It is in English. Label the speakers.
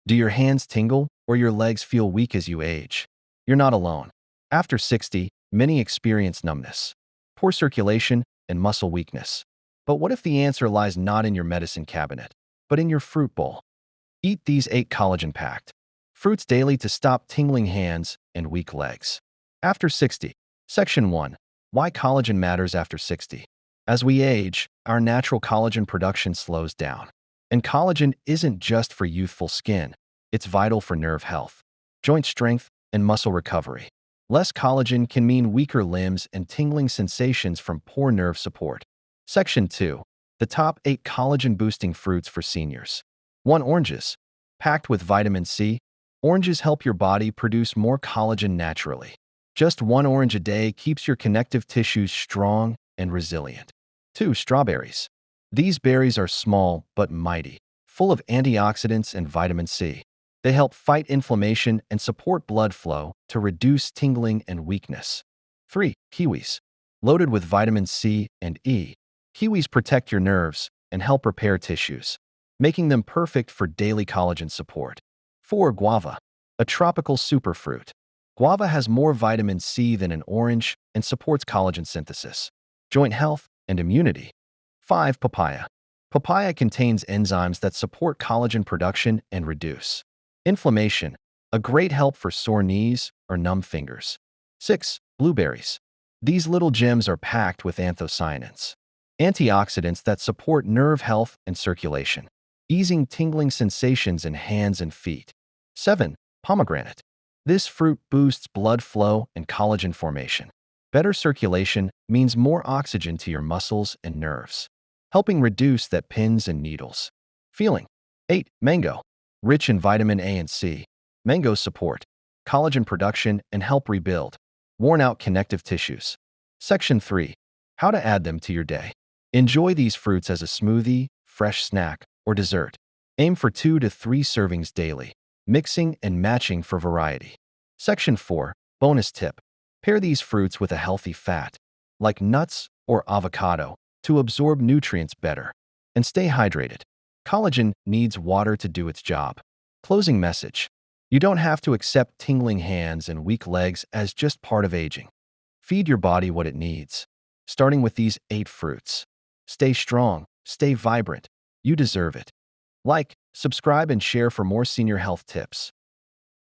Speaker 1: Do your hands tingle or your legs feel weak as you age? You're not alone. After 60, many experience numbness, poor circulation, and muscle weakness. But what if the answer lies not in your medicine cabinet, but in your fruit bowl? Eat these 8 collagen-packed fruits daily to stop tingling hands and weak legs. After 60. Section 1. Why collagen matters after 60. As we age, our natural collagen production slows down. And collagen isn't just for youthful skin. It's vital for nerve health, joint strength, and muscle recovery. Less collagen can mean weaker limbs and tingling sensations from poor nerve support. Section 2. The top 8 collagen-boosting fruits for seniors. 1. Oranges. Packed with vitamin C, oranges help your body produce more collagen naturally. Just 1 orange a day keeps your connective tissues strong and resilient. 2. Strawberries. These berries are small but mighty, full of antioxidants and vitamin C. They help fight inflammation and support blood flow to reduce tingling and weakness. 3. Kiwis. Loaded with vitamin C and E, kiwis protect your nerves and help repair tissues, making them perfect for daily collagen support. 4. Guava. A tropical superfruit. Guava has more vitamin C than an orange and supports collagen synthesis, joint health, and immunity. 5. Papaya. Papaya contains enzymes that support collagen production and reduce inflammation, a great help for sore knees or numb fingers. 6. Blueberries. These little gems are packed with anthocyanins, antioxidants that support nerve health and circulation, easing tingling sensations in hands and feet. 7. Pomegranate. This fruit boosts blood flow and collagen formation. Better circulation means more oxygen to your muscles and nerves, helping reduce that pins and needles feeling. 8. Mango. Rich in vitamin A and C, mangoes support collagen production and help rebuild worn-out connective tissues. Section 3. How to add them to your day. Enjoy these fruits as a smoothie, fresh snack, or dessert. Aim for 2 to 3 servings daily, mixing and matching for variety. Section 4. Bonus tip. Pair these fruits with a healthy fat, like nuts or avocado, to absorb nutrients better. And stay hydrated. Collagen needs water to do its job. Closing message. You don't have to accept tingling hands and weak legs as just part of aging. Feed your body what it needs, starting with these 8 fruits. Stay strong, stay vibrant. You deserve it. Like, subscribe, and share for more senior health tips.